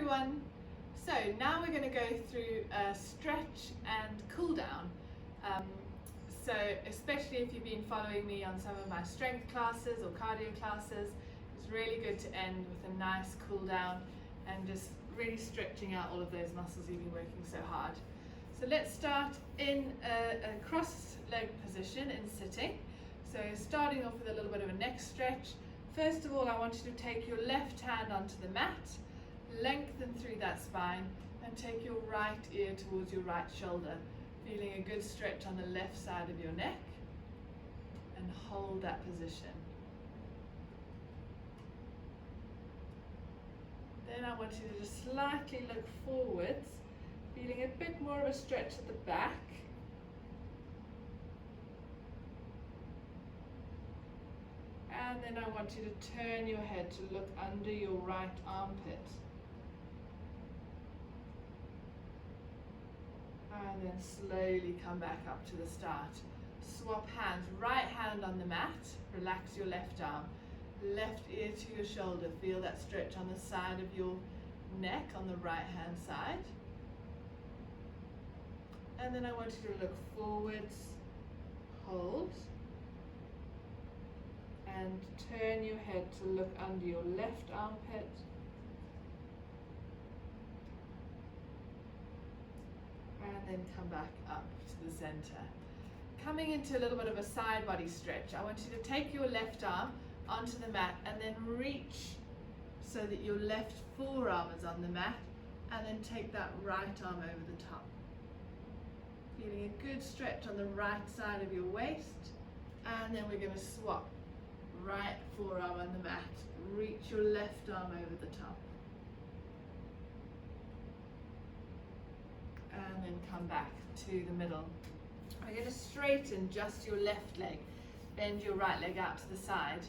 everyone. So now we're going to go through a stretch and cool down. So especially if you've been following me on some of my strength classes or cardio classes, it's really good to end with a nice cool down and just really stretching out all of those muscles you've been working so hard. So let's start in a cross leg position in sitting. So starting off with a little bit of a neck stretch. First of all, I want you to take your left hand onto the mat, lengthen through that spine, and take your right ear towards your right shoulder, feeling a good stretch on the left side of your neck, and hold that position. Then I want you to just slightly look forwards, feeling a bit more of a stretch at the back. And then I want you to turn your head to look under your right armpit. And then slowly come back up to the start. Swap hands, right hand on the mat, relax your left arm. Left ear to your shoulder, feel that stretch on the side of your neck on the right hand side. And then I want you to look forwards, hold. And turn your head to look under your left armpit. And then come back up to the center. Coming into a little bit of a side body stretch, I want you to take your left arm onto the mat and then reach so that your left forearm is on the mat, and then take that right arm over the top. Feeling a good stretch on the right side of your waist, and then we're going to swap. Right forearm on the mat, reach your left arm over the top. And then come back to the middle. We're going to straighten just your left leg. Bend your right leg out to the side.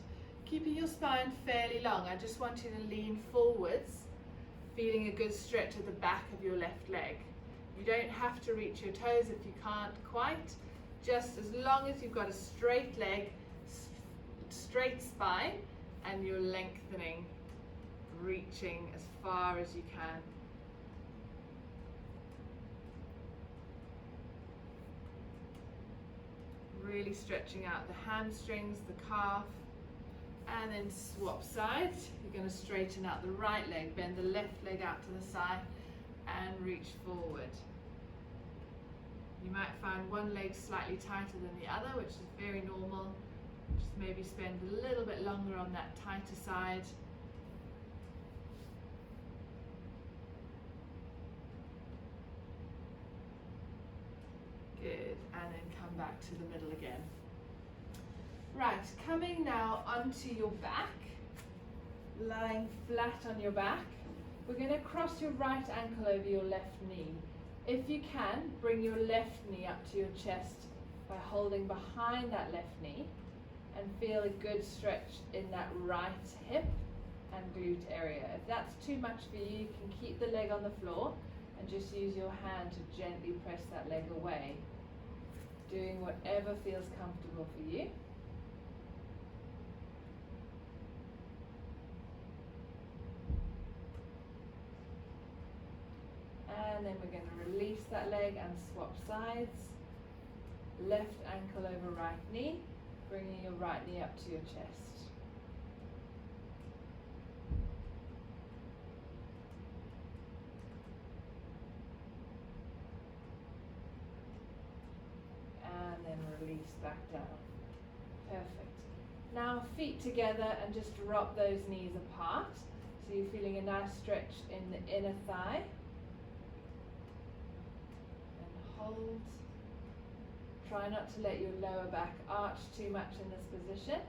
Keeping your spine fairly long, I just want you to lean forwards, feeling a good stretch at the back of your left leg. You don't have to reach your toes if you can't quite. Just as long as you've got a straight leg, straight spine, and you're lengthening, reaching as far as you can. Really stretching out the hamstrings, the calf, and then swap sides. You're going to straighten out the right leg, bend the left leg out to the side, and reach forward. You might find one leg slightly tighter than the other, which is very normal. Just maybe spend a little bit longer on that tighter side. Good, and then come back to the middle again. Right, coming now onto your back, lying flat on your back. We're going to cross your right ankle over your left knee. If you can, bring your left knee up to your chest by holding behind that left knee, and feel a good stretch in that right hip and glute area. If that's too much for you, you can keep the leg on the floor and just use your hand to gently press that leg away, doing whatever feels comfortable for you. And then we're going to release that leg and swap sides. Left ankle over right knee, bringing your right knee up to your chest. And then release back down. Perfect. Now feet together and just drop those knees apart. So you're feeling a nice stretch in the inner thigh. And hold. Try not to let your lower back arch too much in this position.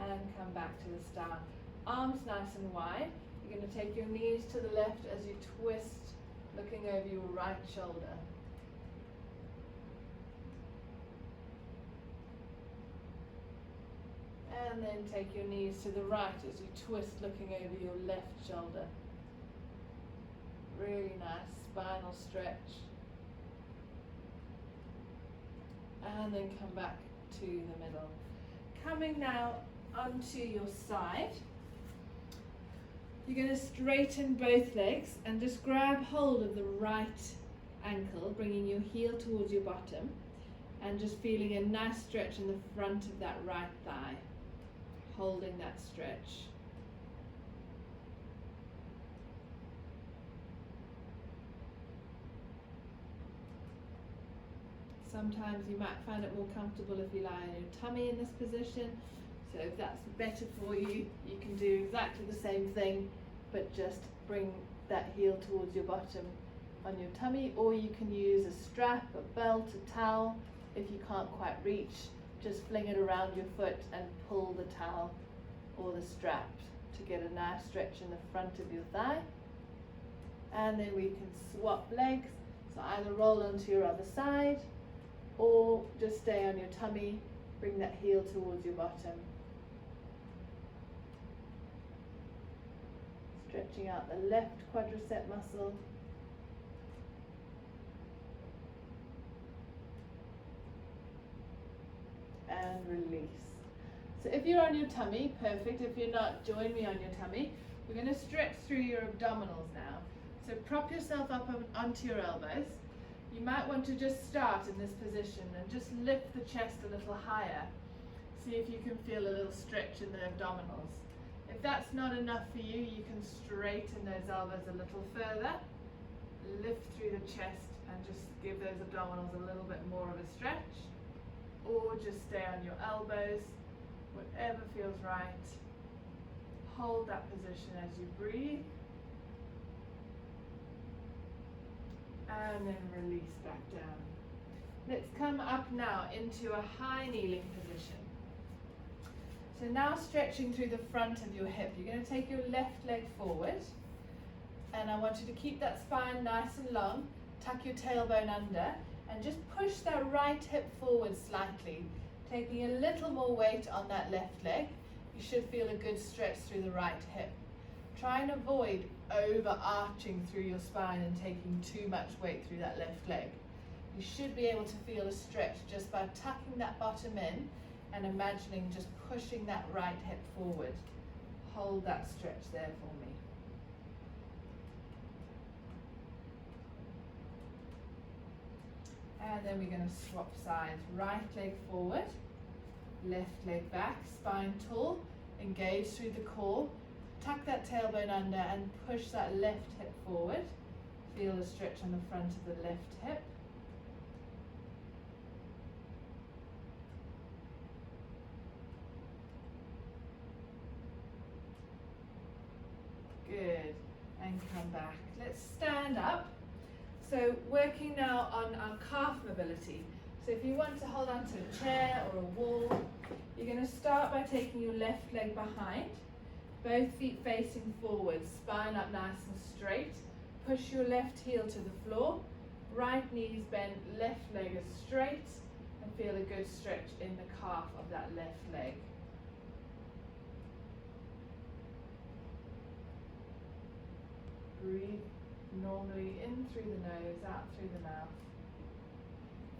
And come back to the start. Arms nice and wide. You're going to take your knees to the left as you twist, looking over your right shoulder. And then take your knees to the right as you twist, looking over your left shoulder. Really nice spinal stretch. And then come back to the middle. Coming now onto your side. You're going to straighten both legs and just grab hold of the right ankle, bringing your heel towards your bottom and just feeling a nice stretch in the front of that right thigh, holding that stretch. Sometimes you might find it more comfortable if you lie on your tummy in this position. So if that's better for you, you can do exactly the same thing, but just bring that heel towards your bottom on your tummy, or you can use a strap, a belt, a towel. If you can't quite reach, just fling it around your foot and pull the towel or the strap to get a nice stretch in the front of your thigh. And then we can swap legs, so either roll onto your other side or just stay on your tummy, bring that heel towards your bottom. Stretching out the left quadricep muscle. And release. So if you're on your tummy, perfect. If you're not, join me on your tummy. We're going to stretch through your abdominals now. So prop yourself up onto your elbows. You might want to just start in this position and just lift the chest a little higher. See if you can feel a little stretch in the abdominals. If that's not enough for you, you can straighten those elbows a little further, lift through the chest and just give those abdominals a little bit more of a stretch, or just stay on your elbows, whatever feels right. Hold that position as you breathe. And then release back down. Let's come up now into a high kneeling position. So now stretching through the front of your hip, you're going to take your left leg forward, and I want you to keep that spine nice and long, tuck your tailbone under, and just push that right hip forward slightly, taking a little more weight on that left leg. You should feel a good stretch through the right hip. Try and avoid overarching through your spine and taking too much weight through that left leg. You should be able to feel a stretch just by tucking that bottom in and imagining just pushing that right hip forward. Hold that stretch there for me. And then we're going to swap sides. Right leg forward, left leg back, spine tall, engage through the core. Tuck that tailbone under and push that left hip forward. Feel a stretch on the front of the left hip. Good. And come back. Let's stand up. So working now on our calf mobility. So if you want to hold on to a chair or a wall, you're going to start by taking your left leg behind. Both feet facing forward, spine up nice and straight. Push your left heel to the floor. Right knees bent, left leg is straight. And feel a good stretch in the calf of that left leg. Breathe normally in through the nose, out through the mouth.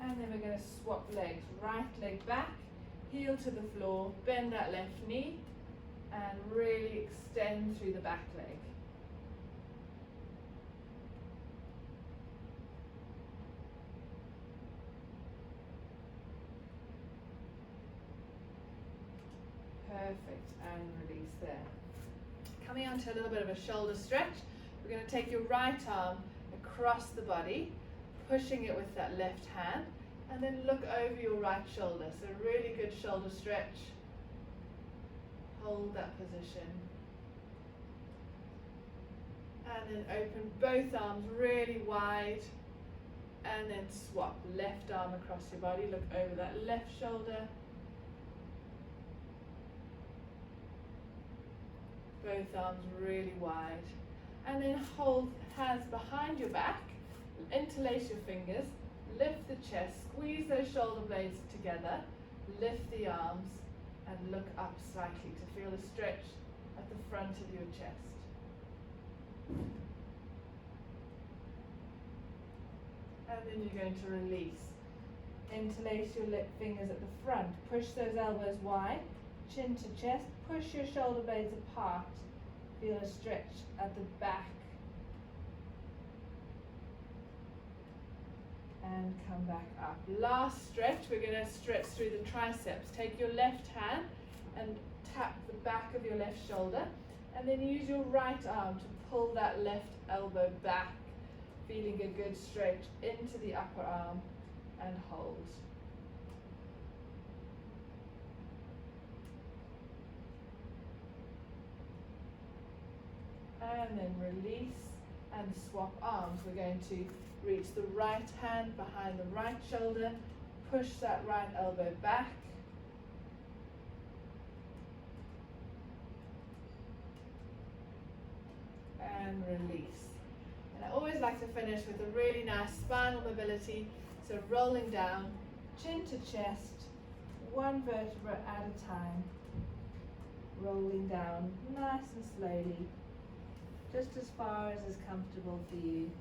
And then we're going to swap legs. Right leg back, heel to the floor, bend that left knee, and really extend through the back leg. Perfect, and release there. Coming on to a little bit of a shoulder stretch, we're going to take your right arm across the body, pushing it with that left hand, and then look over your right shoulder. So really good shoulder stretch. Hold that position. And then open both arms really wide, and then swap. Left arm across your body, look over that left shoulder. Both arms really wide. And then hold hands behind your back, interlace your fingers, lift the chest, squeeze those shoulder blades together, lift the arms, and look up slightly to feel a stretch at the front of your chest. And then you're going to release. Interlace your fingers at the front, push those elbows wide, chin to chest, push your shoulder blades apart, Feel a stretch at the back. And come back up. Last stretch, we're going to stretch through the triceps. Take your left hand and tap the back of your left shoulder, and then use your right arm to pull that left elbow back, feeling a good stretch into the upper arm, and hold. And then release and swap arms. We're going to reach the right hand behind the right shoulder, push that right elbow back, and release. And I always like to finish with a really nice spinal mobility, so rolling down, chin to chest, one vertebra at a time, rolling down nice and slowly, just as far as is comfortable for you.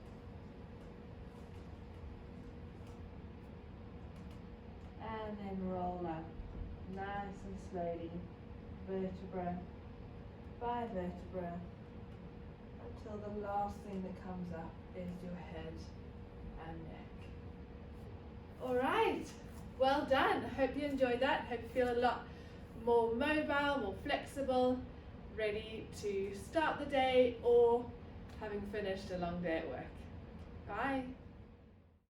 And then roll up, nice and slowly, vertebra by vertebra, until the last thing that comes up is your head and neck. Alright, well done. Hope you enjoyed that. Hope you feel a lot more mobile, more flexible, ready to start the day or having finished a long day at work. Bye.